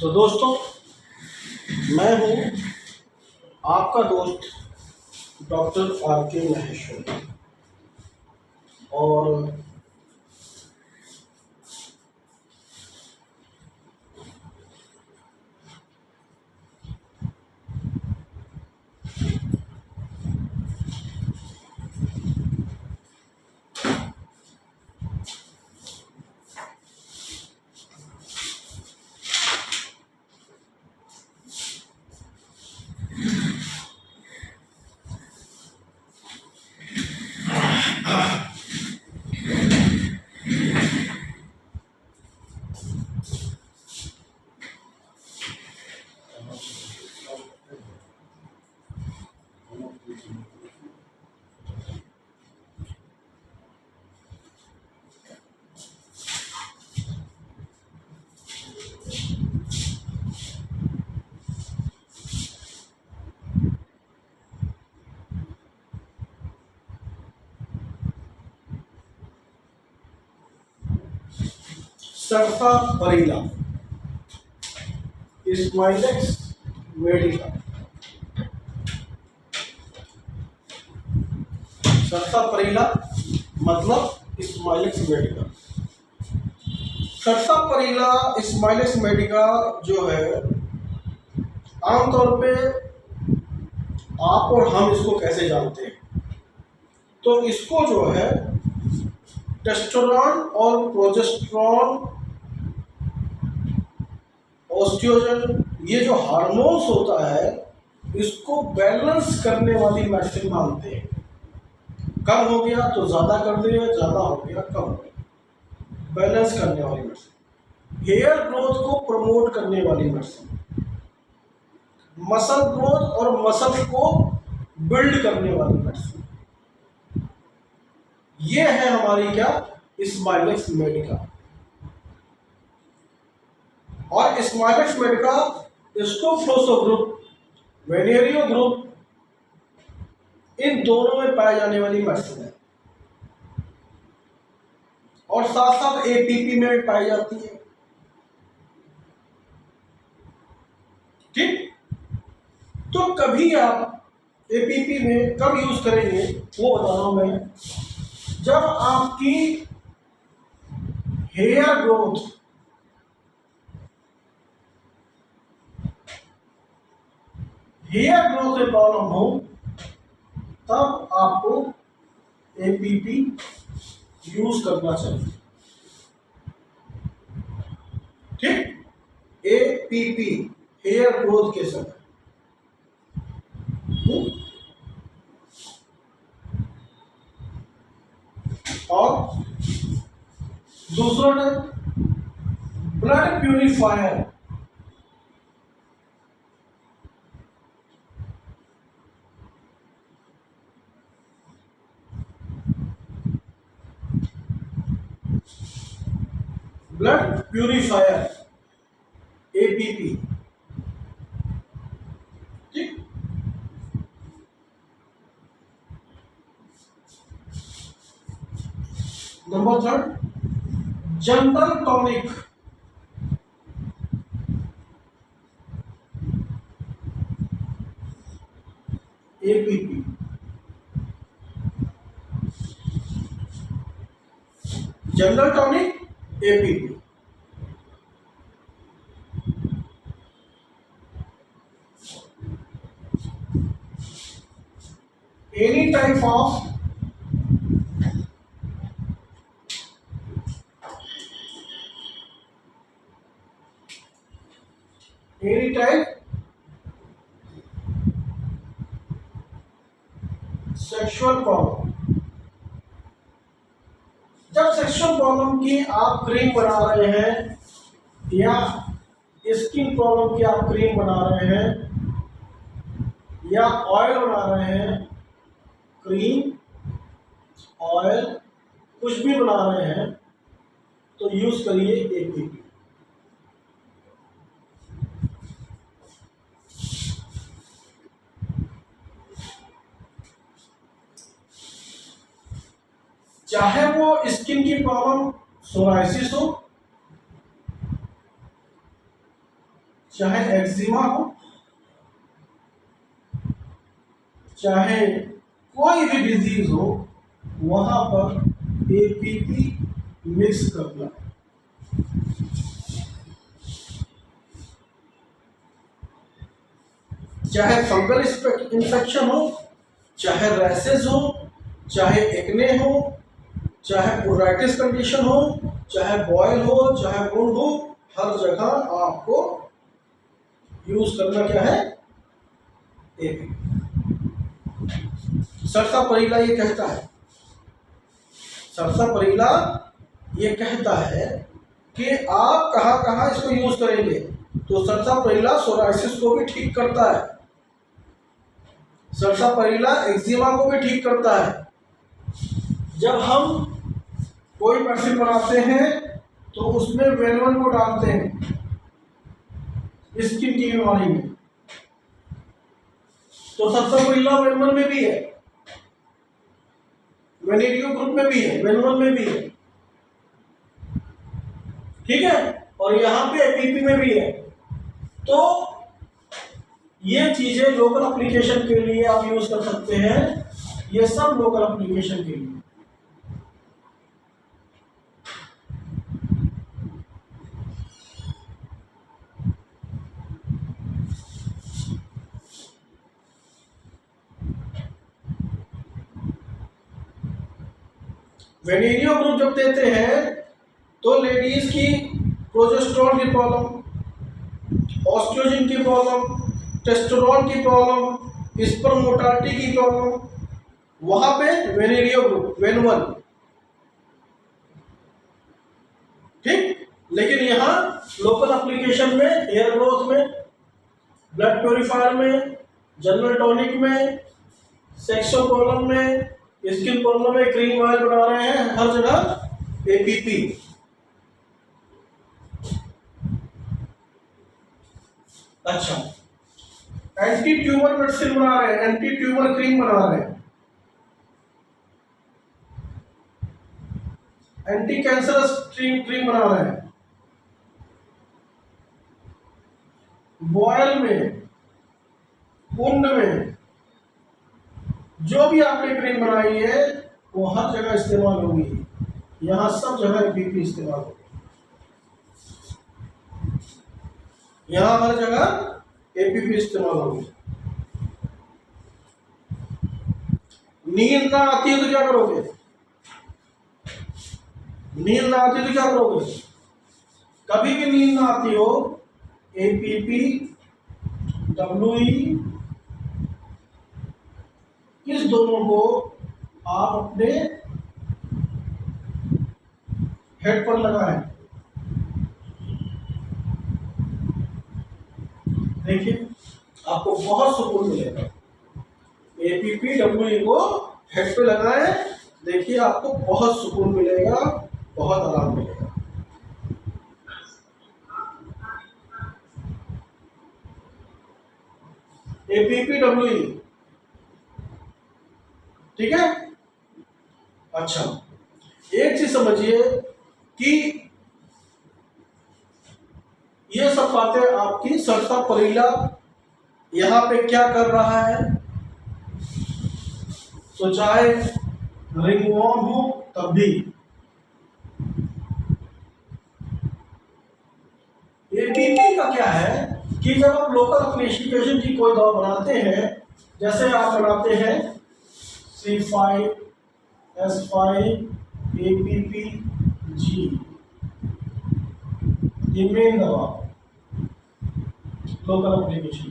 तो दोस्तों, मैं हूँ आपका दोस्त डॉक्टर आर के महेश्वरी। और सर्फा परीला स्माइलेक्स मेडिका। सर्फा परीला मतलब स्माइलेक्स मेडिका। सर्फा परीला स्माइलेक्स मेडिका जो है, आमतौर पे आप और हम इसको कैसे जानते हैं? तो इसको जो है टेस्टोस्टेरोन और प्रोजेस्टेरोन, ओस्ट्रोजन, ये जो हार्मोन्स होता है, इसको बैलेंस करने वाली मेडिसिन मानते हैं। कम हो गया तो ज़्यादा कर दिया, ज़्यादा हो गया कम हो गया, बैलेंस करने वाली मेडिसिन। हेयर ग्रोथ को प्रमोट करने वाली मेडिसिन, मसल ग्रोथ और मसल को बिल्ड करने वाली मेडिसिन, ये है हमारी क्या, स्माइलेक्स मेडिका। और स्माइलेक्स मेडिका स्टोफ्लोसो ग्रुप, वेनेरियो ग्रुप, इन दोनों में पाई जाने वाली मेडिसिन है। और साथ साथ एपीपी में भी पाई जाती है। ठीक, तो कभी आप एपीपी में कब यूज करेंगे वो बता रहा हूं मैं। जब आपकी हेयर ग्रोथ में प्रॉब्लम हो, तब आपको एपीपी यूज करना चाहिए। ठीक, एपीपी हेयर ग्रोथ के समय। और दूसरा ने blood purifier, blood purifier APP. ठीक, number third, general tonic, APP. General tonic, APP. Any type of sexual problem. जब सेक्सुअल प्रॉब्लम की आप क्रीम बना रहे हैं, या स्किन प्रॉब्लम की आप क्रीम बना रहे हैं, या ऑयल बना रहे हैं, क्रीम, ऑयल, कुछ भी बना रहे हैं, तो यूज करिए एपीपी। चाहे वो स्किन की प्रॉब्लम सोराइसिस हो, चाहे एक्जिमा हो, चाहे कोई भी डिजीज हो, वहां पर एपीपी मिक्स करना। चाहे फंगल इंफेक्शन हो, चाहे रैसेस हो, चाहे एक्ने हो, चाहे पोराइटिस कंडीशन हो, चाहे बॉयल हो, चाहे वुंड हो, हर जगह आपको यूज करना क्या है, एपी। सरसा परीला ये कहता है, सरसा परीला ये कहता है कि आप कहाँ कहाँ इसको यूज करेंगे। तो सरसा परीला सोराइसिस को भी ठीक करता है, सरसा परीला एक्जिमा को भी ठीक करता है। जब हम कोई मेडिसिन बनाते हैं तो उसमें वेनवन को डालते हैं स्किन की बीमारी में, तो सरसा परीला वेनवन में भी है, वेनेरियो ग्रुप में भी है, वेनवन में भी है, ठीक है, और यहाँ पे एपीपी में भी है। तो ये चीजें लोकल एप्लीकेशन के लिए आप यूज कर सकते हैं, ये सब लोकल एप्लीकेशन के लिए। वेनेरियो ग्रुप जब देते हैं तो लेडीज की प्रोजेस्टेरोन की प्रॉब्लम, ऑस्ट्रोजन की प्रॉब्लम, टेस्टोस्टेरोन की प्रॉब्लम, स्पर्म मोटालिटी की प्रॉब्लम, वहां पे वेनेरियो ग्रुप वेन1, ठीक। लेकिन यहाँ लोकल एप्लीकेशन में, हेयर ग्रोथ में, ब्लड प्योरीफायर में, जनरल टॉनिक में, सेक्सुअल प्रॉब्लम में, स्किन प्रॉब्लम में क्रीम ऑयल बना रहे हैं, हर जगह एपीपी। अच्छा, एंटी ट्यूमर मेडिसिन बना रहे हैं, एंटी ट्यूमर क्रीम बना रहे हैं, एंटी कैंसरस क्रीम बना रहे हैं, बॉयल में, कुंड में, जो भी आपने क्रीम बनाई है वो हर जगह इस्तेमाल होगी, यहां सब जगह एपीपी इस्तेमाल होगी, यहां हर जगह एपीपी इस्तेमाल होगी। नींद ना आती है तो क्या करोगे, नींद ना आती तो क्या करोगे, कभी भी नींद ना आती हो, एपीपी डब्ल्यूई इस दोनों को आप अपने हेड पर लगाएं, देखिए आपको बहुत सुकून मिलेगा। एपीपी डब्ल्यूई को हेड पे लगाएं, देखिए आपको बहुत सुकून मिलेगा, बहुत आराम मिलेगा। एपीपी डब्ल्यूई, ठीक है। अच्छा, एक चीज समझिए कि ये सब बातें आपकी सरसा परीला यहां पे क्या कर रहा है, तो चाहे रिंगवॉर्म हो तब भी एपीपी का क्या है कि जब आप लोकल एप्लीकेशन की कोई दवा बनाते हैं, जैसे आप बनाते हैं C5S5 APPG, ये मेन दवा लोकल एप्लीकेशन।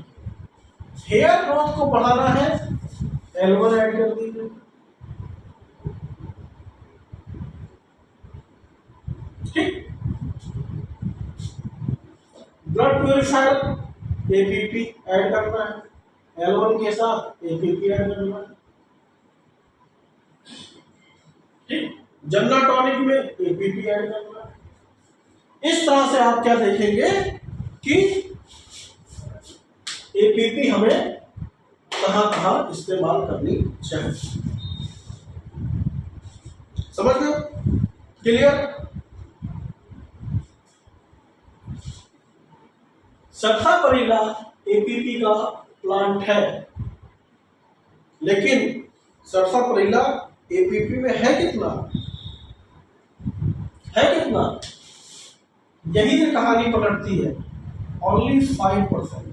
हेयर ग्रोथ को बढ़ाना है, L1 ऐड कर दीजिए, ठीक। ब्लड प्योरीफायर एपीपी ऐड करना है, L1 के साथ एपीपी ऐड करना है, ठीक। जनरल टॉनिक में एपीपी ऐड करना है। इस तरह से आप क्या देखेंगे कि एपीपी हमें कहां कहां इस्तेमाल करनी चाहिए, समझ गए, क्लियर। सरथापरीला एपीपी का प्लांट है, लेकिन सरथापरीला एपीपी में है कितना, यही तो कहानी पलटती है। ओनली 5%।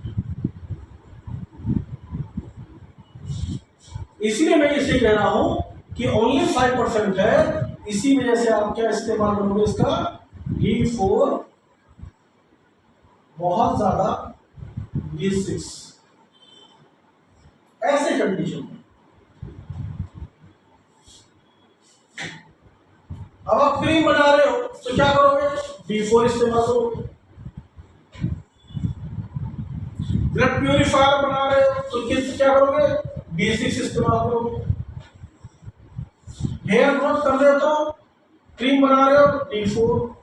इसीलिए मैं इसे कह रहा हूं कि ओनली 5% है। इसी वजह से आप क्या इस्तेमाल करोगे इसका, D4 बहुत ज्यादा B6, ऐसे कंडीशन में। अब आप क्रीम बना रहे हो तो क्या करोगे, D4 इस्तेमाल करोगे। ब्लड प्यूरिफायर बना रहे हो तो क्या करोगे, B6 इस्तेमाल करोगे। हेयर ग्रोथ कर रहे हो तो क्रीम बना रहे हो, D4।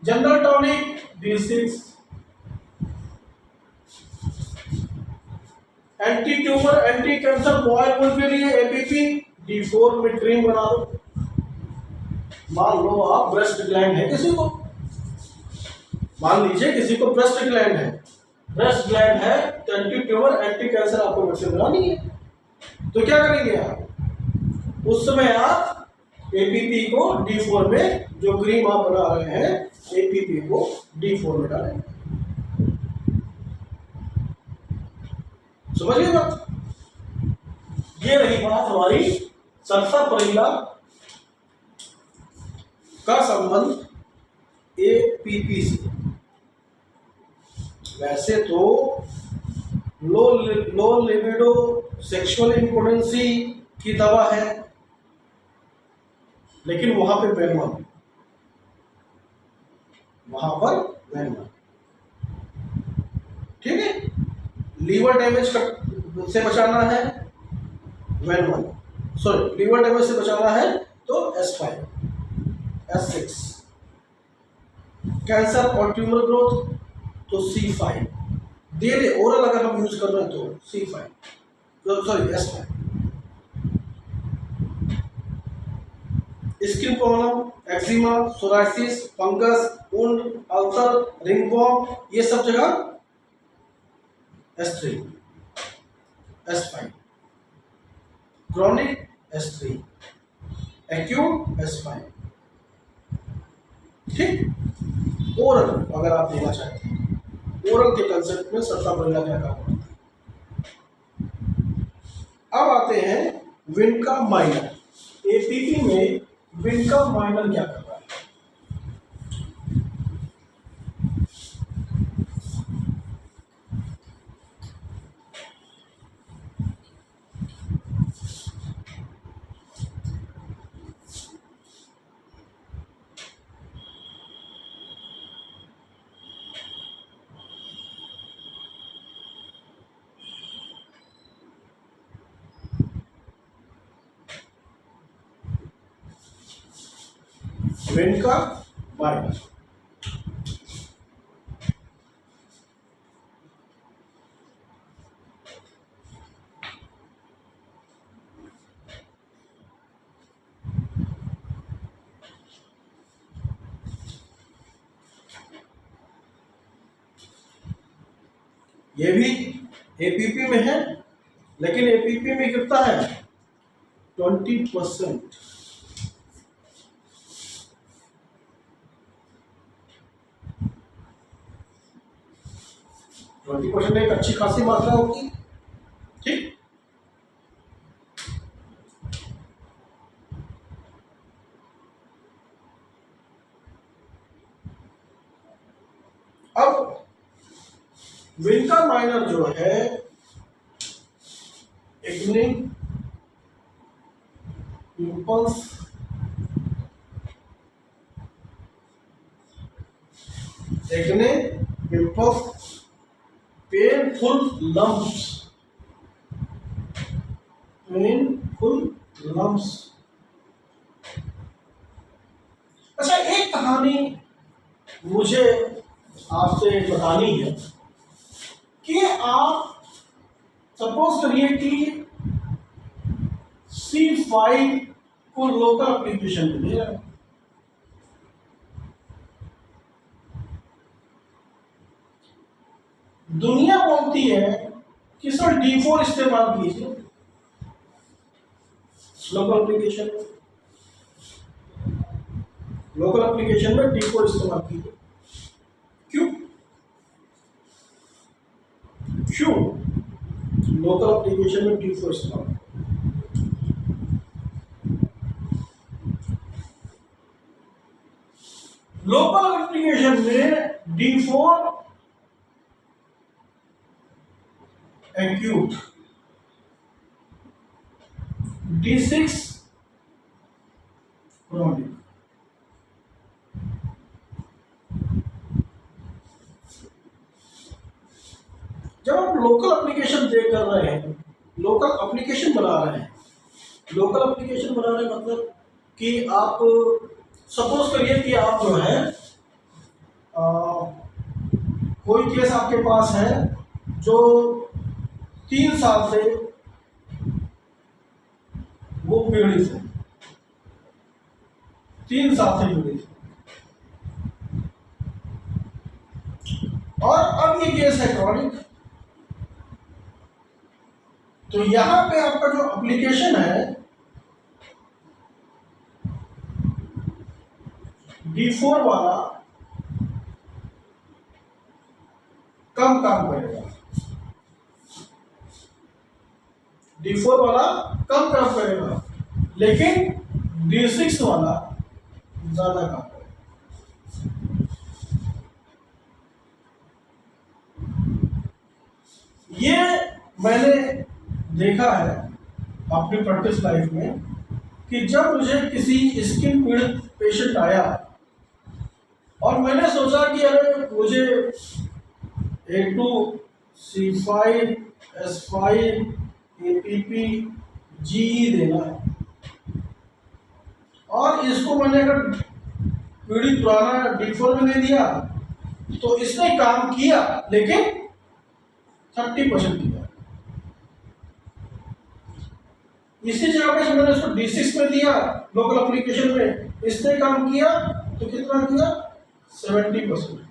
General tonic D6। Anti tumour anti cancer बॉयल वुड के लिए एपीपी, D4 में क्रीम बना दो। मान लो आप ब्रेस्ट ग्लैंड है किसी को, मान लीजिए किसी को ब्रेस्ट ग्लैंड है, तो एंटी ट्यूमर एंटी कैंसर आपको वैक्सीन बनानी है, तो क्या करेंगे आप, उस समय आप एपीपी को D4 में, जो क्रीम आप बना रहे हैं एपीपी को D4 में डालेंगे। समझिए बात। ये रही बात हमारी सरथापरीला का संबंध एपीपी से। वैसे तो लो लिबिडो सेक्सुअल इंपोटेंसी की दवा है, लेकिन वहां पे वेनमन, ठीक है। लीवर डैमेज से बचाना है वेनमन, सॉरी लीवर डैमेज से बचाना है तो S5 S6, कैंसर और ट्यूमर ग्रोथ तो C5 दे दे, ओरल अगर हम यूज कर रहे हैं तो C5 sorry S5। Skin problem, eczema, psoriasis, fungus, wound, ulcer, ringworm, ये सब जगह S3 S5, chronic S3, acute S5, ठीक। ओरल अगर आप देना चाहते हैं, ओरल के कंसेप्ट में सरथापरीला क्या काम करता है। अब आते हैं विनका माइनर। एपीपी में विनका माइनर क्या कर रहा है, विनका माइनर। ये भी एपीपी में है, लेकिन एपीपी में कितना है 20%। एक अच्छी खासी मात्रा होगी, ठीक। अब विनका माइनर जो है इग्निंग इम्पल्स, पेनफुल लम्प्स। अच्छा, एक कहानी मुझे आपसे बतानी है कि आप सपोज करिए कि C5 को लोकल एप्लीकेशन में दे रहे हैं, दुनिया बोलती है कि सर D4 इस्तेमाल कीजिए लोकल एप्लीकेशन में, लोकल एप्लीकेशन में D4 इस्तेमाल कीजिए। क्यों क्यों लोकल एप्लीकेशन में D4 इस्तेमाल? लोकल एप्लीकेशन में D4 एक्यूट, D6 क्रोनिक। जब आप लोकल एप्लीकेशन दे कर रहे हैं, लोकल एप्लीकेशन बना रहे हैं, लोकल एप्लीकेशन बना रहे हैं मतलब कि आप सपोज करिए कि आप जो है कोई केस आपके पास है जो 3 साल से वो पीड़ित है, 3 साल से पीड़ित है, और अब ये केस है क्रॉनिक। तो यहां पे आपका जो एप्लीकेशन है D4 वाला कम काम करेगा, D4 वाला कम काम करेगा, लेकिन D6 वाला ज्यादा काम करेगा। ये मैंने देखा है अपनी प्रैक्टिस लाइफ में कि जब मुझे किसी स्किन पीड़ित पेशेंट आया और मैंने सोचा कि अरे मुझे A2, C5, S5, APP, GE देना है, और इसको मैंने अगर पीड़ित पुराना D4 में दे दिया तो इसने काम किया लेकिन 30% किया। इसी जगह पे जब मैंने इसको D6 में दिया लोकल एप्लीकेशन में, इसने काम किया तो कितना किया? 70%।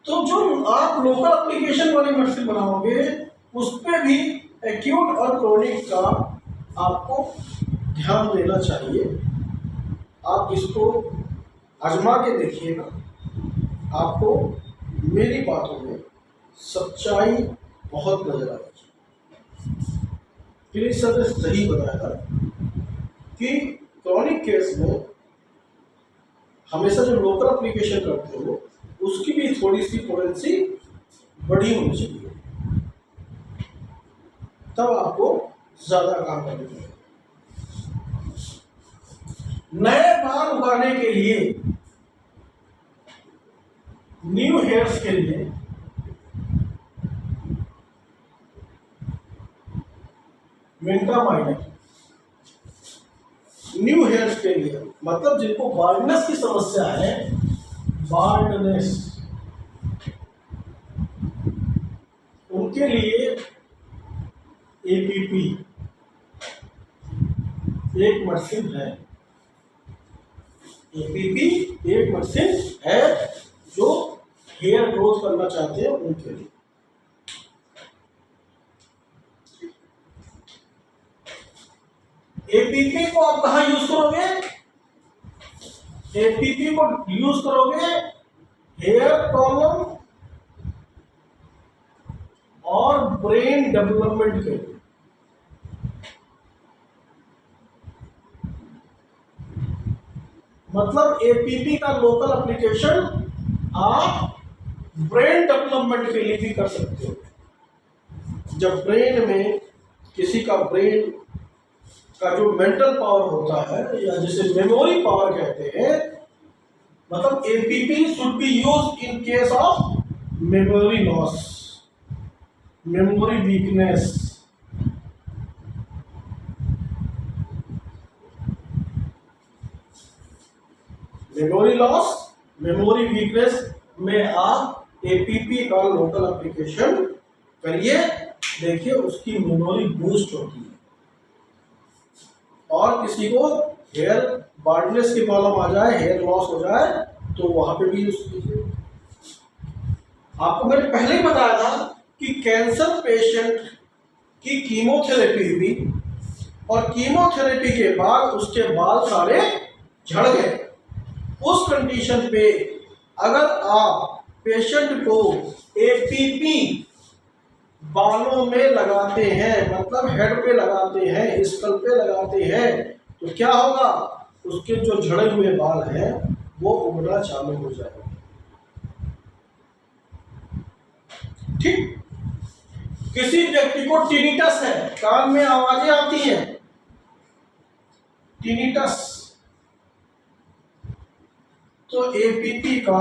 तो जो आप लोकल एप्लीकेशन वाली मेडिसिन बनाओगे उस पर भी एक्यूट और क्रोनिक का आपको ध्यान देना चाहिए। आप इसको आजमा के देखिएगा, आपको मेरी बातों में सच्चाई बहुत नजर आएगी। फिर सर ने सही बताया कि क्रॉनिक केस में हमेशा जो लोकल एप्लीकेशन करते हो उसकी भी थोड़ी सी पोटेंसी बड़ी होनी चाहिए, तब आपको ज्यादा काम करना चाहिए। नए बाल उगाने के लिए, न्यू हेयर्स के लिए विंट्रामाइसिन, न्यू हेयर्स के लिए मतलब जिनको बाल्डनेस की समस्या है, बाल्डनेस, उनके लिए APP एक मेडिसिन है। APP एक मेडिसिन है जो हेयर ग्रोथ करना चाहते हैं उनके लिए। APP को आप कहाँ यूज करोगे? APP को यूज करोगे हेयर प्रॉब्लम और ब्रेन डेवलपमेंट के लिए। मतलब APP का लोकल एप्लीकेशन आप ब्रेन डेवलपमेंट के लिए भी कर सकते हो। जब ब्रेन में किसी का ब्रेन का जो मेंटल पावर होता है या जिसे मेमोरी पावर कहते हैं, मतलब APP should be used in case of memory loss, memory weakness. Memory loss, memory weakness में आप APP का लोकल एप्लीकेशन करिए, देखिए उसकी मेमोरी बूस्ट होती है। और किसी को हेयर बाल्डनेस की प्रॉब्लम आ जाए, हेयर लॉस हो जाए, तो वहां पे भी यूज कीजिए। आपको मैंने पहले ही बताया था कि कैंसर पेशेंट की कीमोथेरेपी हुई और कीमोथेरेपी के बाद उसके बाल सारे झड़ गए। उस कंडीशन पे अगर आप पेशेंट को एपीपी बालों में लगाते हैं, मतलब हेड पे लगाते हैं, स्कल पे लगाते हैं, तो क्या होगा, उसके जो झड़े हुए बाल हैं वो उगना चालू हो जाएगा। ठीक। किसी व्यक्ति को टिनिटस है, कान में आवाजें आती हैं, टिनिटस, तो एपीपी का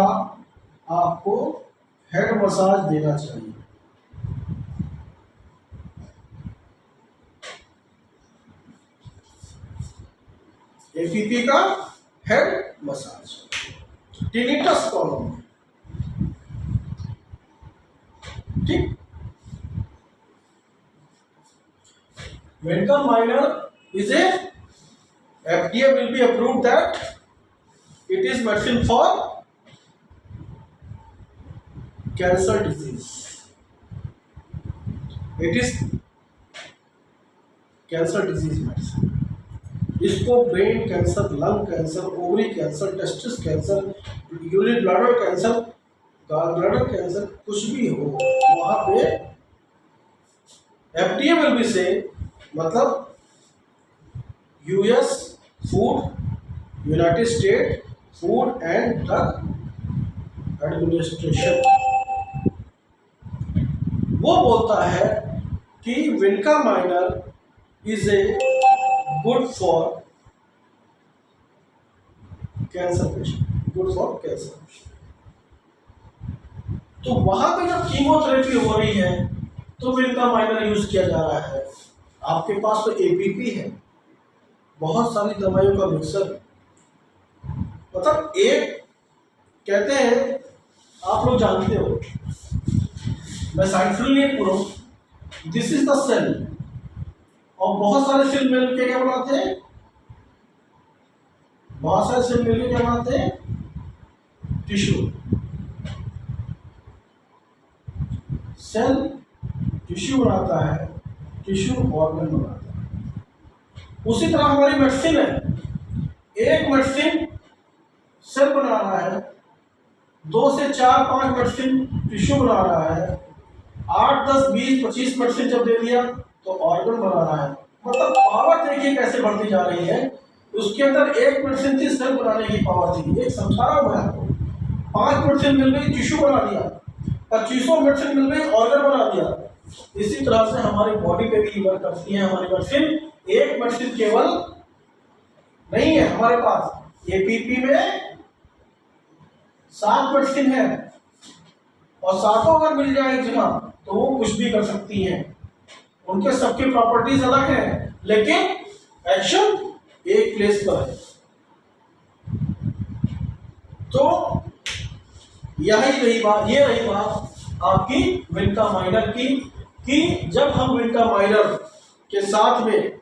आपको हेड मसाज देना चाहिए। एपीपी का हेड मसाज टिनिटस प्रॉब्लम। ठीक। Vancomycin minor is a FDA will be approved that it is medicine for cancer disease. It is cancer disease medicine. इसको brain cancer, lung cancer, ovary cancer, testis cancer, urine bladder cancer, gall bladder cancer, कुछ भी हो वहां पे FDA will be से, मतलब US food, United state food and drug administration, वो बोलता है कि vinca minor is a good for cancer patient, good for cancer patient. तो वहां पे जब कीमोथेरेपी हो रही है तो विनका माइनर यूज किया जा रहा है। आपके पास तो एपीपी है, बहुत सारी दवाइयों का मिक्सर, मतलब एक कहते हैं, आप लोग जानते हो, मैं साइंटिफिकली पूरा हूं, दिस इज द सेल, और बहुत सारे सेल मिलकर क्या बनाते हैं, बहुत सारे सेल मिलकर क्या बनाते हैं, टिश्यू। सेल टिश्यू बनाता है, टिश्यू ऑर्गन बनाता है। उसी तरह हमारी मेडिसिन है, एक मेडिसिन सेल बना रहा है, 2 से 4 5 मेडिसिन टिश्यू बना रहा है, 8 10 20 25 मेडिसिन जब दे दिया तो ऑर्गन बना रहा है। मतलब पावर देखिए कैसे बढ़ती जा रही है। उसके अंदर एक मेडिसिन थी सेल बनाने की पावर थी, एक समझा रहा हूं मैं आपको, 5 मेडिसिन मिल गई टिश्यू बना दिया, 25 मेडिसिन मिल गई ऑर्गन बना दिया। इसी तरह से हमारी बॉडी पे भी वर्क करती है हमारी मेडिसिन। एक मेडिसिन केवल नहीं है हमारे पास, एपीपी में 7 मेडिसिन है, और 7 अगर मिल जाए जगह तो वो कुछ भी कर सकती हैं। उनके सबके प्रॉपर्टीज अलग हैं, लेकिन एक्शन एक प्लेस पर है। तो यही रही बात, ये रही बात आपकी विनका माइनर की, कि जब हम विनका माइनर के साथ में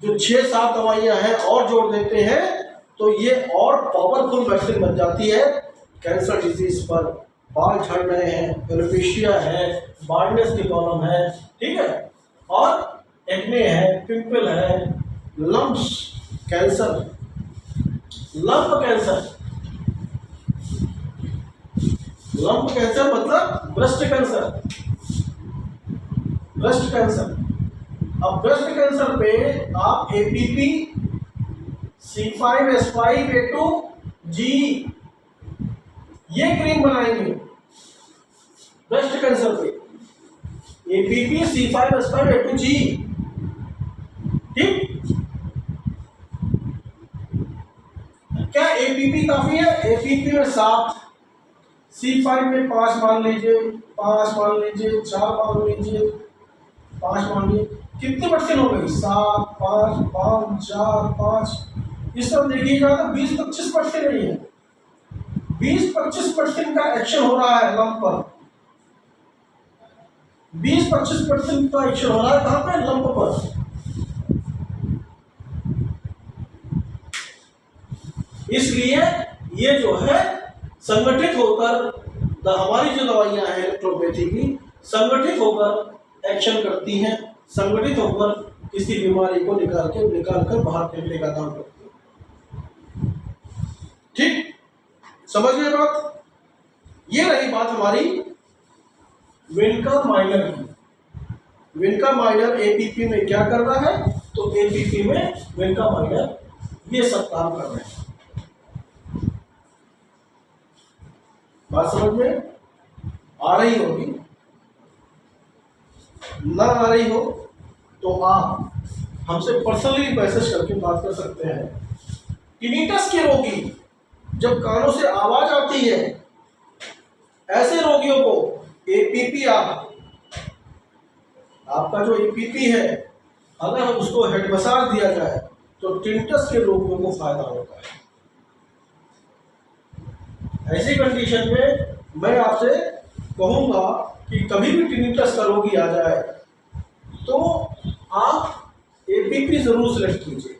जो 6-7 दवाइयां हैं और जोड़ देते हैं तो ये और पावरफुल वैक्सीन बन जाती है कैंसर डिजीज पर। बाल झड़ रहे हैं, एलोपेशिया है, बार्डनेस की प्रॉब्लम है, ठीक है, और एक्ने है, पिंपल है, lumps cancer, lump cancer, lump cancer मतलब ब्रेस्ट कैंसर, ब्रेस्ट कैंसर। अब ब्रेस्ट कैंसर पे आप एपीपी, C5S5A2G ये क्रीम बनाएंगे ब्रेस्ट कैंसर पे, एपीपी C5S5A2G। ठीक, क्या एपीपी काफी है? एपीपी में 7, C5 में 5 मान लीजिए, 5 मान लीजिए, 4 मान लीजिए, 5 मान लीजिए, कितनी मेडिसिन हो गई? 7 5 5 4 5, इस तरह देखिएगा तो 20-25 मेडिसिन नहीं है, 20-25 मेडिसिन का एक्शन हो रहा है लंप पर, 20-25 मेडिसिन का एक्शन हो रहा है कहां पे? लंप पर। इसलिए ये जो है संगठित होकर हमारी जो दवाइयां हैं इलेक्ट्रोपैथी की संगठित होकर एक्शन करती हैं, संगठित होकर किसी बीमारी को निकाल कर बाहर फेंकने का काम करती है। ठीक, समझ गए बात? ये रही बात हमारी विनका माइनर की। विनका माइनर एपीपी में क्या कर रहा है? तो एपीपी में विनका माइनर ये सब काम कर रहे हैं। बात समझ में आ रही होगी? ना आ रही हो तो आप हमसे पर्सनली मैसेज करके बात कर सकते हैं। टिनिटस के रोगी जब कानों से आवाज आती है, ऐसे रोगियों को एपीपी आपका जो एपीपी है अगर उसको हेड मसाज दिया जाए तो टिनिटस के रोगियों को फायदा होता है। ऐसी कंडीशन में मैं आपसे कहूंगा कि कभी भी टिनिटस का रोगी आ जाए तो आप एपीपी जरूर सिलेक्ट कीजिए।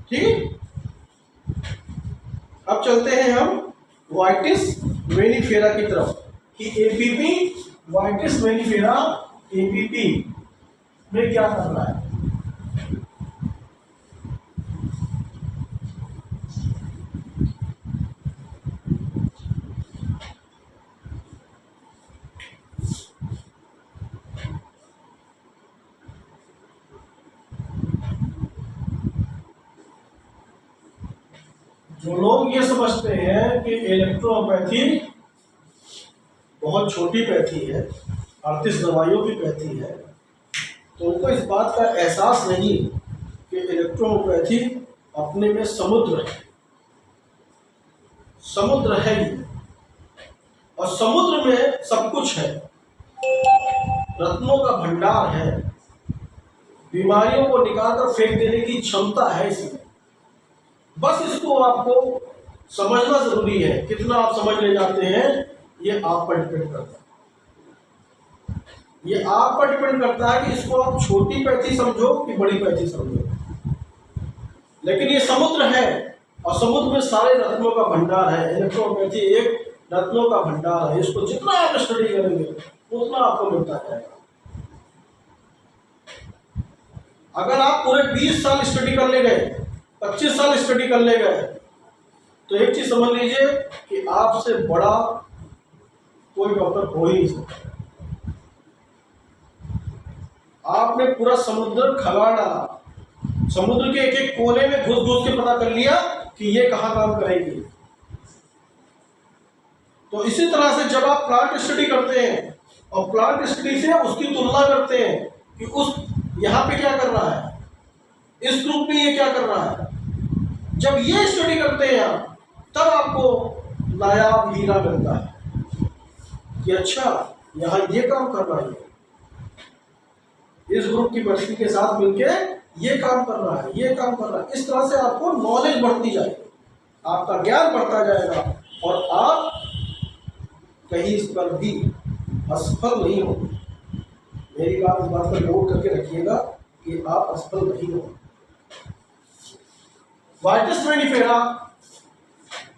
ठीक, अब चलते हैं हम वाइटिस वेनिफेरा की तरफ कि एपीपी वाइटिस वेनिफेरा एपीपी में क्या कर रहा है। जो लोग ये समझते हैं कि इलेक्ट्रोपैथी बहुत छोटी पैथी है, 38 दवाइयों की पैथी है, तो उनको इस बात का एहसास नहीं कि इलेक्ट्रोपैथी अपने में समुद्र है। समुद्र है ही, और समुद्र में सब कुछ है, रत्नों का भंडार है, बीमारियों को निकालकर फेंक देने की क्षमता है इसमें। बस इसको आपको समझना जरूरी है। कितना आप समझ ले जाते हैं ये आप पर डिपेंड करता है। ये आप पर डिपेंड करता है कि इसको आप छोटी पैथी समझो कि बड़ी पैथी समझो, लेकिन ये समुद्र है और समुद्र में सारे रत्नों का भंडार है। इलेक्ट्रोपैथी एक रत्नों का भंडार है। इसको जितना आप स्टडी करेंगे उतना आपको मिलता जाएगा। अगर आप पूरे 20 साल स्टडी कर ले गए, 25 साल स्टडी कर ले गए, तो एक चीज समझ लीजिए कि आपसे बड़ा कोई डॉक्टर हो ही नहीं सकता। आपने पूरा समुद्र खगा डाला, समुद्र के एक एक कोने में घुस घुस के पता कर लिया कि ये कहाँ काम करेगी। तो इसी तरह से जब आप प्लांट स्टडी करते हैं और प्लांट स्टडी से उसकी तुलना करते हैं कि उस यहाँ पे क्या कर रहा है, इस ग्रुप में ये क्या कर रहा है, जब ये स्टडी करते हैं आप, तब आपको नायाब हीरा मिलता है कि अच्छा यहाँ ये काम कर रहा है, इस ग्रुप की पर्सनी के साथ मिलके ये काम कर रहा है, ये काम कर रहा है। इस तरह से आपको नॉलेज बढ़ती जाएगी, आपका ज्ञान बढ़ता जाएगा और आप कहीं इस पर भी असफल नहीं होंगे। मेरी बात इस बात पर नोट करके रखिएगा कि आप असफल नहीं होंगे। वाइटिस वेनिफेरा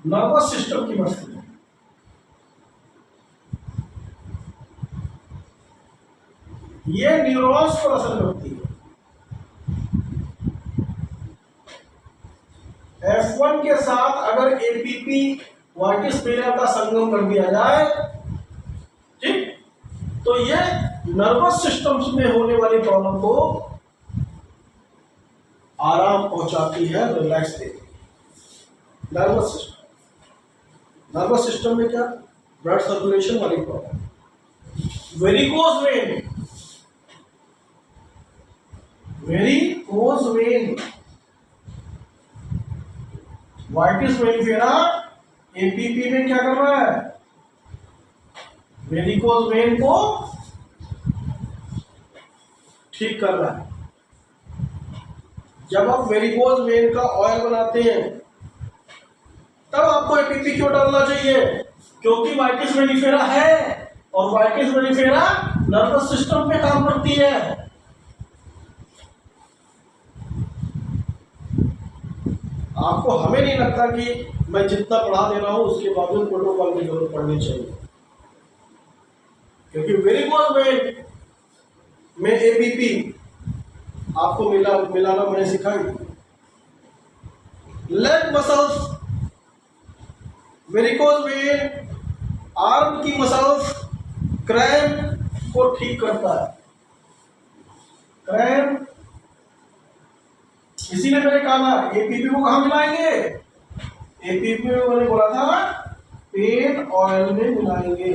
नर्वस सिस्टम की मसले है। ये न्यूरॉन्स पर असर करती है। F1 के साथ अगर एपीपी वाइटिस वेनिफेरा का संगम कर दिया जाए, ठीक, तो ये नर्वस सिस्टम में होने वाली प्रॉब्लम को आराम पहुंचाती है, रिलैक्स देती है। नर्वस सिस्टम में क्या, ब्लड सर्कुलेशन वाली प्रॉब्लम, वेरिकोज वेन, वाइटिस वेनिफेरा एपीपी में क्या कर रहा है, वेरिकोज वेन को ठीक कर रहा है। जब आप वेरिकोज वेन का ऑयल बनाते हैं तब आपको एपीपी क्यों डालना चाहिए, क्योंकि वाइटिस वेनिफेरा है और वाइटिस वेनिफेरा नर्वस सिस्टम पे काम करती है। आपको हमें नहीं लगता कि मैं जितना पढ़ा दे रहा हूँ उसके बावजूद प्रोटोकॉल की जरूरत पड़नी चाहिए, क्योंकि वेरिकोज वेन में एपीपी आपको मिलाना मैंने सिखाई। Leg muscles, varicose vein arm की मसल्स क्रैम्प को ठीक करता है। क्रैम्प, इसीलिए मैंने कहा ना एपीपी को कहाँ मिलाएंगे, एपीपी में मैंने बोला था पेन ऑयल में मिलाएंगे।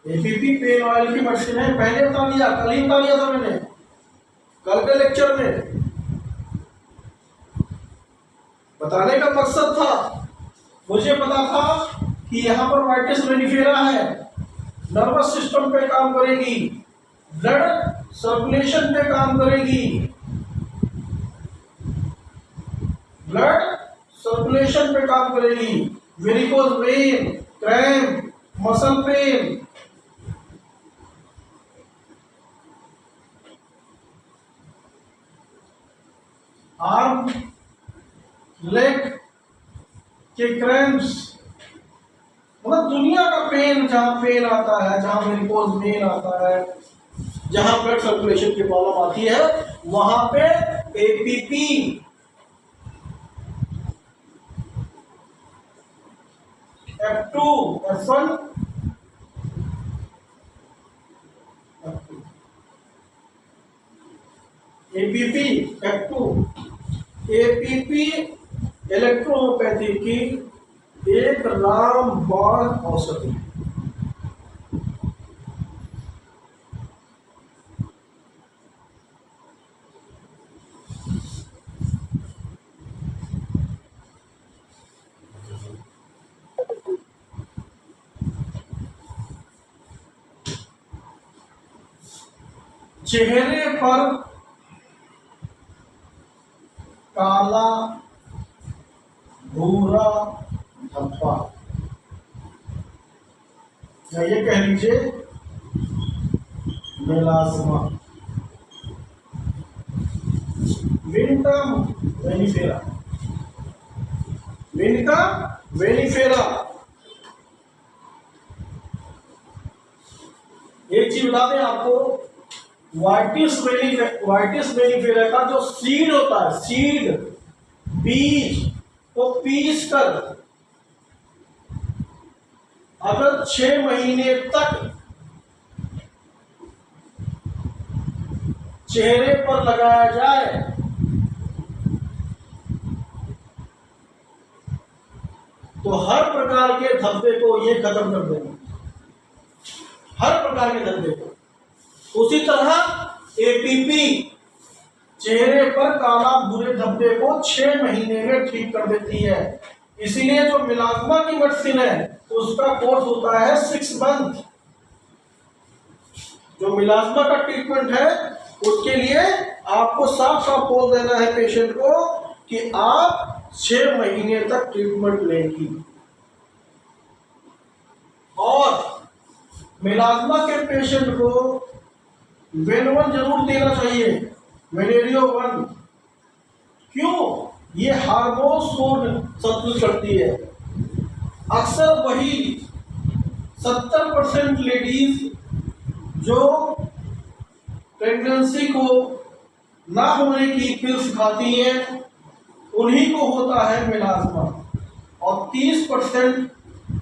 एपीपी पेन ऑयल की मेडिसिन है, पहले बता दिया, कल ही बता दिया था मैंने, कल के लेक्चर में। बताने का मकसद था, मुझे पता था कि यहाँ पर वाइटिस मेनिफेरा है, नर्वस सिस्टम पे काम करेगी, ब्लड सर्कुलेशन पे काम करेगी, ब्लड सर्कुलेशन पे काम करेगी, varicose vein, cramp, muscle pain. Arm leg के क्रैम्प्स, मतलब दुनिया का पेन, जहां पेन आता है, जहां वेरिकोज वेन आता है, जहां ब्लड सर्कुलेशन की प्रॉब्लम आती है, वहां पे APP, F2, F1, APP, F2, APP electrohomoeopathy की एक रामबाण औषधि। चेहरे पर काला भूरा धब्बा, या ये कह लीजिए मेलास्मा, विंटा वेनिफेरा, विंटा वेनिफेरा। एक चीज बता दें आपको, वाइटिस वेनिफेरा का जो सीड होता है, सीड बीज को पीस कर अगर 6 महीने तक चेहरे पर लगाया जाए तो हर प्रकार के धब्बे को ये खत्म कर देगा, हर प्रकार के धब्बे को। उसी तरह एपीपी चेहरे पर काला भूरे धब्बे को 6 महीने में ठीक कर देती है। इसीलिए जो मिलाज्मा की मेडिसिन है उसका कोर्स होता है 6 मंथ। जो मिलाज्मा का ट्रीटमेंट है उसके लिए आपको साफ साफ बोल देना है पेशेंट को कि आप 6 महीने तक ट्रीटमेंट लेंगी। और मिलाज्मा के पेशेंट को वेनवन जरूर देना चाहिए, वेनेरियो 1। क्यों? ये हार्मोन्स को संतुलित करती है। अक्सर वही 70% लेडीज जो प्रेगनेंसी को ना होने की पिल्स खाती हैं उन्हीं को होता है मिलाज्मा, और 30%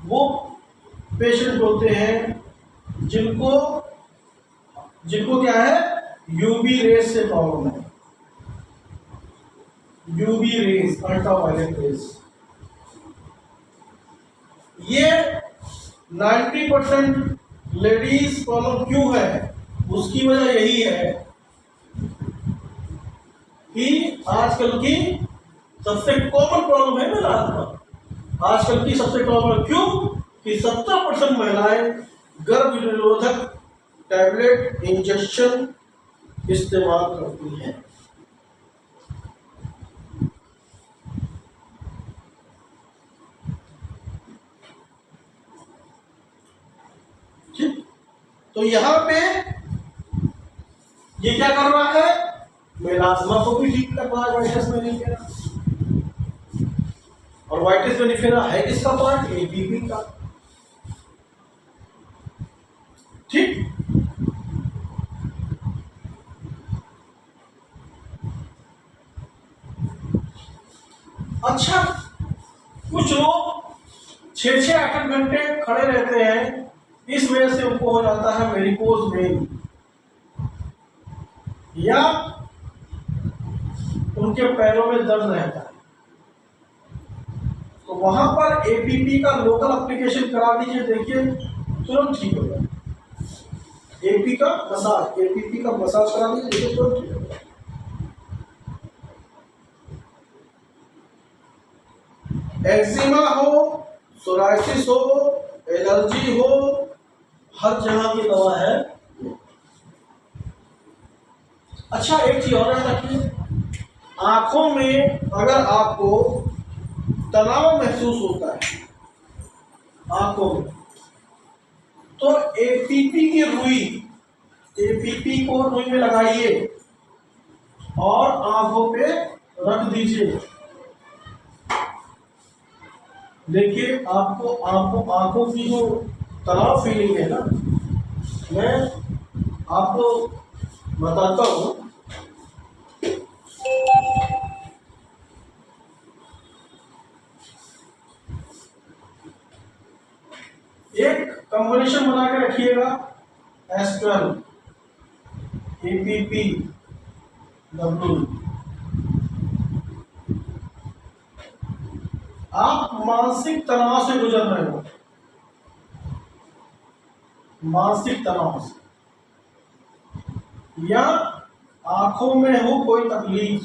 वो पेशेंट होते हैं जिनको क्या है, यूवी रेस से प्रॉब्लम है, यूवी रेस, अल्ट्रावायलेट रेस। ये 90% लेडीज प्रॉब्लम क्यों है, उसकी वजह यही है कि आजकल की सबसे कॉमन प्रॉब्लम है मिलाज्मा। आजकल की सबसे कॉमन क्यों कि 70% महिलाएं गर्भ निरोधक टैबलेट इंजेक्शन इस्तेमाल करती हैं। ठीक, तो यहां पे ये क्या कर रहा है, मेलाज्मा को भी ठीक कर रहा है वाइटस मेनिफेरा। और वाइटिस मेनिफेरा है किसका पार्ट? एपीपी का। ठीक। अच्छा, कुछ लोग 6-8 घंटे खड़े रहते हैं, इस वजह से उनको हो जाता है वेरिकोज वेन, या उनके पैरों में दर्द रहता है, तो वहां पर एपीपी का लोकल एप्लीकेशन करा दीजिए, देखिए तुरंत ठीक हो जाए। एपीपी का मसाज करा दीजिए, देखिए तुरंत ठीक हो जाए। एक्जिमा हो, सोराइसिस हो, एलर्जी हो, हर जगह की दवा है। अच्छा, एक चीज और याद रखिए, आंखों में अगर आपको तनाव महसूस होता है आंखों में, तो एपीपी की रुई, एपीपी को रुई में लगाइए और आंखों पे रख दीजिए। देखिए आपको आंखों की जो तनाव फीलिंग है ना, मैं आपको बताता हूं। एक कॉम्बिनेशन बना के रखिएगा, S12 APP W। आप मानसिक तनाव से गुजर रहे हो, मानसिक तनाव से, या आंखों में हो कोई तकलीफ,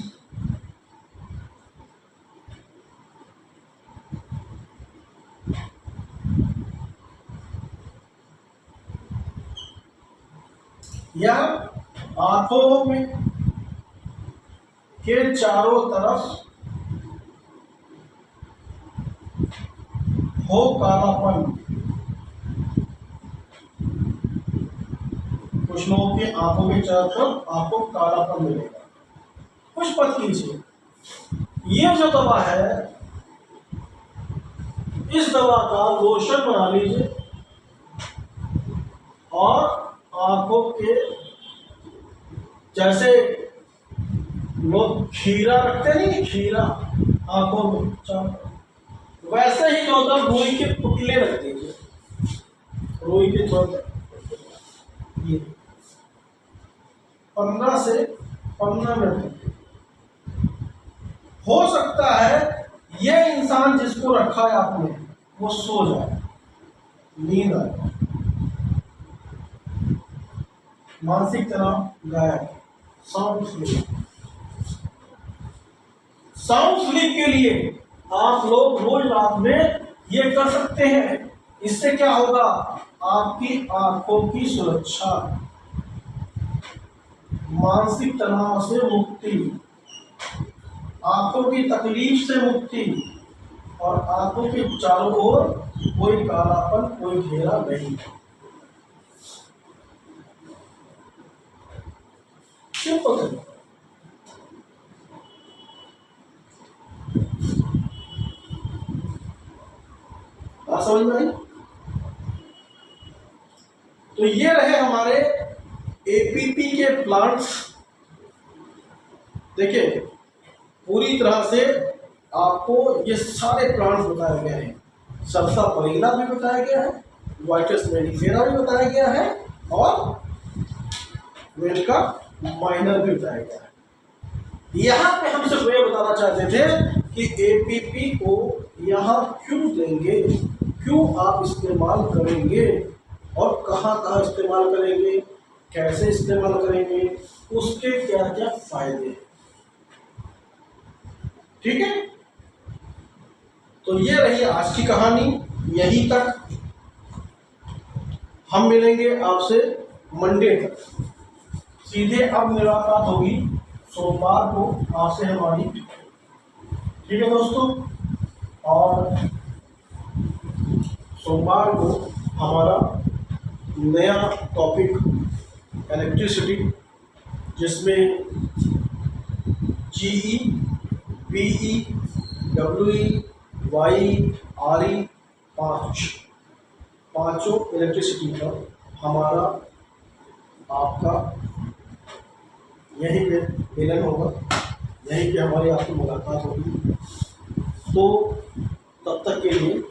या आंखों में के चारों तरफ हो कालापन। कुछ लोगों की आंखों के चारों तरफ आपको कालापन मिलेगा, कुछ मत कीजिए। ये जो दवा है, इस दवा का लोशन बना लीजिए और आंखों के, जैसे लोग खीरा रखते नहीं, खीरा आंखों में, वैसे ही जो रुई के पुतले रख दीजिए, रुई के थोड़े, ये 15 से 15 मिनट। हो सकता है ये इंसान जिसको रखा है आपने, वो सो जाए, नींद आए, मानसिक तनाव गायब। साउंड स्लीप, साउंड स्लीप के लिए आप लोग रोज रात में ये कर सकते हैं। इससे क्या होगा? आपकी आंखों की सुरक्षा, मानसिक तनाव से मुक्ति, आंखों की तकलीफ से मुक्ति, और आंखों के चारों ओर कोई कालापन, कोई घेरा नहीं। सिंपल है। बात समझ में आई? तो ये रहे हमारे एपीपी के प्लांट्स। देखिए पूरी तरह से आपको ये सारे प्लांट्स बताए गए हैं। सबसा परेला भी बताया गया है, वाइटस मेनिफेरा भी बताया गया है, और वेल्का माइनर भी बताया गया है। यहाँ पे हम सिर्फ ये बताना चाहते थे कि एपीपी को यहाँ क्यों देंगे, क्यों आप इस्तेमाल करेंगे, और कहाँ कहाँ इस्तेमाल करेंगे, कैसे इस्तेमाल करेंगे, उसके क्या क्या फायदे हैं। ठीक है, तो ये रही आज की कहानी। यहीं तक, हम मिलेंगे आपसे मंडे तक। सीधे अब मुलाकात होगी सोमवार को आपसे हमारी। ठीक है दोस्तों, और सोमवार को हमारा नया टॉपिक इलेक्ट्रिसिटी, जिसमें GE, PE, WE, YE, RE, पांचों इलेक्ट्रिसिटी का हमारा आपका यहीं पे मिलन होगा, यहीं पे हमारी आपकी मुलाकात होगी। तो तब तक के लिए